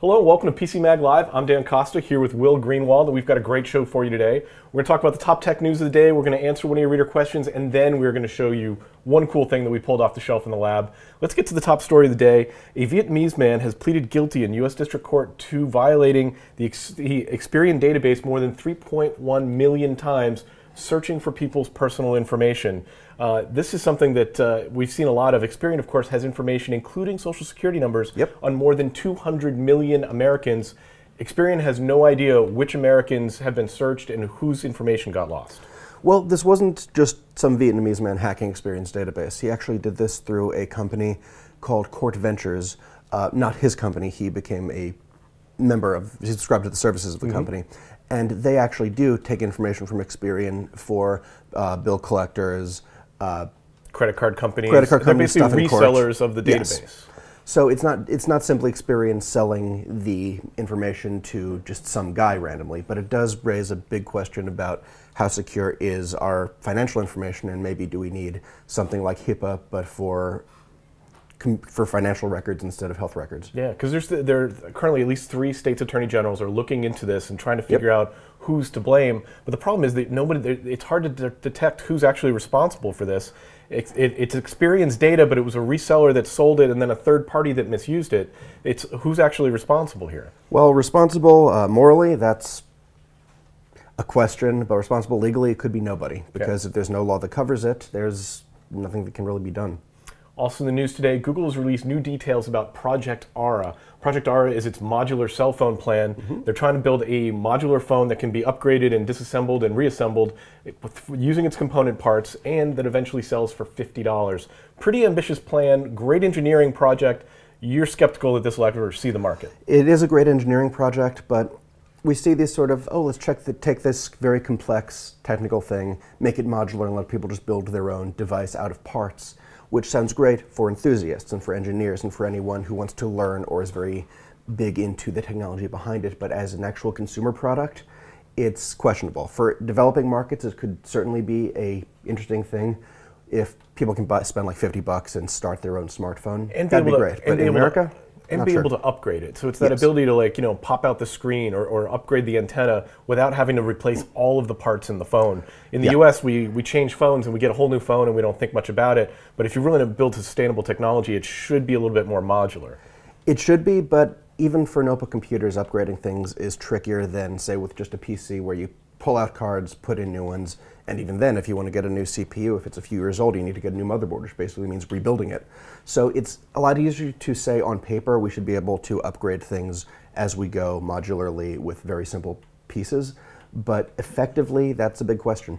Hello, welcome to PCMag Live. I'm Dan Costa here with Will Greenwald, and we've got a great show for you today. We're going to talk about the top tech news of the day, we're going to answer one of your reader questions, and then we're going to show you one cool thing that we pulled off the shelf in the lab. Let's get to the top story of the day. A Vietnamese man has pleaded guilty in U.S. District Court to violating the Experian database more than 3.1 million times, searching for people's personal information. This is something that we've seen a lot of. Experian, of course, has information, including social security numbers, on more than 200 million Americans. Experian has no idea which Americans have been searched and whose information got lost. Well, this wasn't just some Vietnamese man hacking Experian's database. He actually did this through a company called Court Ventures. Not his company. He became a member of, he subscribed to the services of the company. And they actually do take information from Experian for bill collectors, credit card companies. They're basically resellers of the database. Yes. So it's not simply Experian selling the information to just some guy randomly, but it does raise a big question about how secure is our financial information, and maybe do we need something like HIPAA, but for financial records instead of health records. Yeah, because there are currently at least 3 states' attorney generals are looking into this and trying to figure out who's to blame. But the problem is that it's hard to detect who's actually responsible for this. It's Experian's data, but it was a reseller that sold it and then a third party that misused it. It's who's actually responsible here? Well, responsible morally, that's a question, but responsible legally, it could be nobody, because if there's no law that covers it, there's nothing that can really be done. Also in the news today, Google has released new details about Project Ara. Project Ara is its modular cell phone plan. They're trying to build a modular phone that can be upgraded and disassembled and reassembled using its component parts, and that eventually sells for $50. Pretty ambitious plan, great engineering project. You're skeptical that this will ever see the market. It is a great engineering project, but we see these sort of, let's take this very complex technical thing, make it modular and let people just build their own device out of parts, which sounds great for enthusiasts and for engineers and for anyone who wants to learn or is very big into the technology behind it. But as an actual consumer product, it's questionable. For developing markets, it could certainly be an interesting thing. If people can spend like $50 and start their own smartphone, that'd be great. But in America, and be able to upgrade it. So it's that ability to pop out the screen or upgrade the antenna without having to replace all of the parts in the phone. In the US, we change phones and we get a whole new phone and we don't think much about it. But if you're willing to build sustainable technology, it should be a little bit more modular. It should be, but even for notebook computers, upgrading things is trickier than, say, with just a PC where you pull out cards, put in new ones, and even then, if you want to get a new CPU, if it's a few years old, you need to get a new motherboard, which basically means rebuilding it. So it's a lot easier to say on paper we should be able to upgrade things as we go modularly with very simple pieces, but effectively, that's a big question.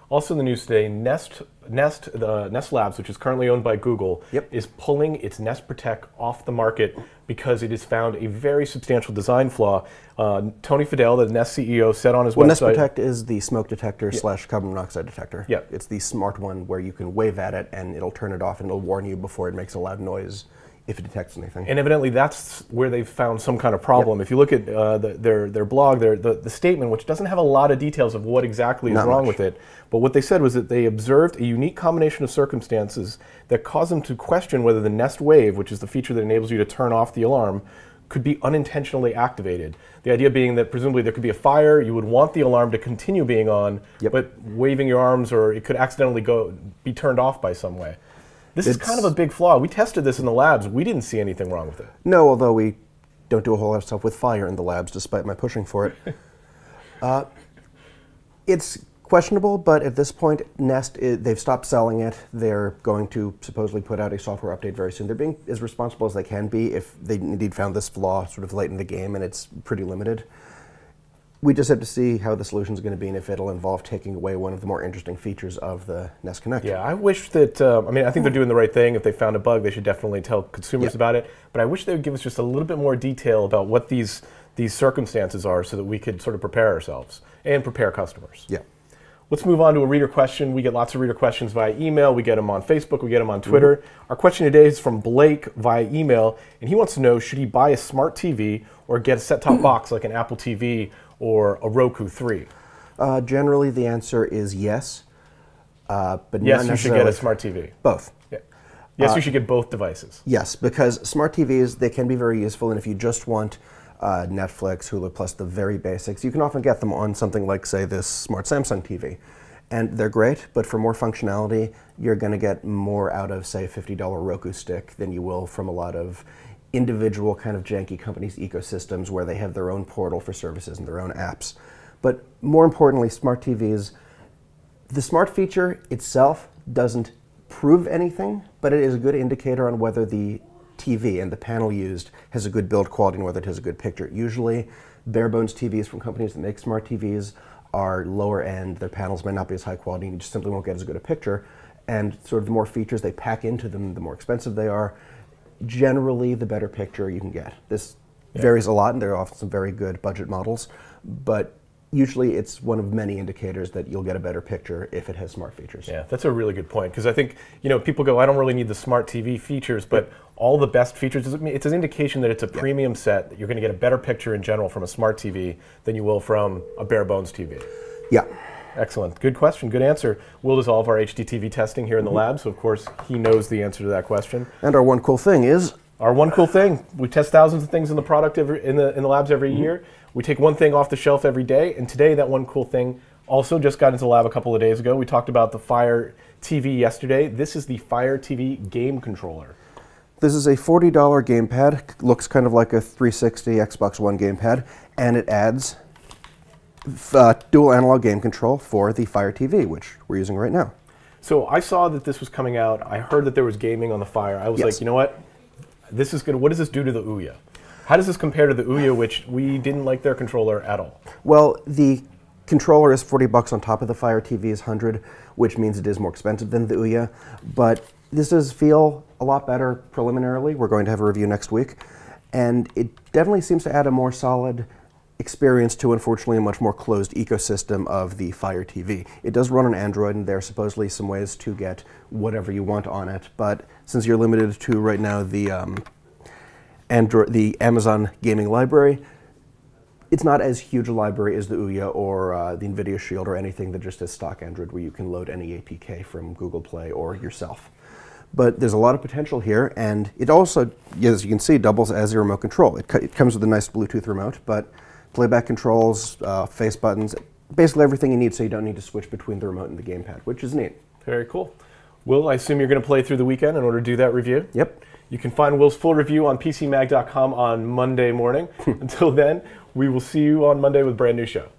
Also in the news today, Nest Labs, which is currently owned by Google, is pulling its Nest Protect off the market because it has found a very substantial design flaw. Tony Fadell, the Nest CEO, said on his website... Nest Protect is the smoke detector / carbon monoxide detector. It's the smart one where you can wave at it and it'll turn it off and it'll warn you before it makes a loud noise if it detects anything. And evidently that's where they've found some kind of problem. If you look at their blog, the statement, which doesn't have a lot of details of what exactly is wrong with it, but what they said was that they observed a unique combination of circumstances that caused them to question whether the Nest Wave, which is the feature that enables you to turn off the alarm, could be unintentionally activated. The idea being that presumably there could be a fire, you would want the alarm to continue being on, but waving your arms, or it could accidentally be turned off by some way. This is kind of a big flaw. We tested this in the labs. We didn't see anything wrong with it. No, although we don't do a whole lot of stuff with fire in the labs, despite my pushing for it. It's questionable, but at this point, Nest, they've stopped selling it. They're going to supposedly put out a software update very soon. They're being as responsible as they can be if they indeed found this flaw sort of late in the game, and it's pretty limited. We just have to see how the solution is going to be and if it'll involve taking away one of the more interesting features of the Nest Connect. Yeah, I wish that, I think they're doing the right thing. If they found a bug, they should definitely tell consumers about it. But I wish they would give us just a little bit more detail about what these circumstances are so that we could sort of prepare ourselves and prepare customers. Let's move on to a reader question. We get lots of reader questions via email. We get them on Facebook. We get them on Twitter. Our question today is from Blake via email, and he wants to know, should he buy a smart TV or get a set-top box like an Apple TV or a Roku 3? Generally, the answer is yes. But yes, you should get a smart TV. Both. Yes, you should get both devices. Yes, because smart TVs, they can be very useful, and if you just want Netflix, Hulu Plus, the very basics, you can often get them on something like, say, this smart Samsung TV. And they're great, but for more functionality, you're going to get more out of, say, a $50 Roku stick than you will from a lot of individual kind of janky companies' ecosystems where they have their own portal for services and their own apps. But more importantly, smart TVs, the smart feature itself doesn't prove anything, but it is a good indicator on whether the TV and the panel used has a good build quality and whether it has a good picture. Usually, bare bones TVs from companies that make smart TVs are lower end, their panels might not be as high quality, and you just simply won't get as good a picture. And sort of the more features they pack into them, the more expensive they are. Generally, the better picture you can get. This varies a lot, and there are often some very good budget models, but usually it's one of many indicators that you'll get a better picture if it has smart features. Yeah, that's a really good point, because I think, people go, I don't really need the smart TV features, but all the best features, it's an indication that it's a premium set, that you're going to get a better picture in general from a smart TV than you will from a bare bones TV. Yeah. Excellent. Good question. Good answer. Will does all of our HDTV testing here in the lab, so of course he knows the answer to that question. And our one cool thing is? Our one cool thing. We test thousands of things in the product in the labs every year. We take one thing off the shelf every day, and today that one cool thing also just got into the lab a couple of days ago. We talked about the Fire TV yesterday. This is the Fire TV game controller. This is a $40 gamepad. Looks kind of like a 360 Xbox One gamepad, and it adds dual analog game control for the Fire TV, which we're using right now. So I saw that this was coming out. I heard that there was gaming on the Fire. I was like, you know what? This is good. What does this do to the Ouya? How does this compare to the Ouya, which we didn't like their controller at all? Well, the controller is $40 on top of the Fire TV's $100, which means it is more expensive than the Ouya. But this does feel a lot better preliminarily. We're going to have a review next week. And it definitely seems to add a more solid experience to, unfortunately, a much more closed ecosystem of the Fire TV. It does run on Android, and there are supposedly some ways to get whatever you want on it. But since you're limited to right now the Amazon gaming library, it's not as huge a library as the Ouya or the NVIDIA Shield or anything that just has stock Android where you can load any APK from Google Play or yourself. But there's a lot of potential here, and it also, as you can see, doubles as a remote control. It comes with a nice Bluetooth remote, but playback controls, face buttons, basically everything you need, so you don't need to switch between the remote and the gamepad, which is neat. Very cool. Will, I assume you're going to play through the weekend in order to do that review? Yep. You can find Will's full review on PCMag.com on Monday morning. Until then, we will see you on Monday with a brand new show.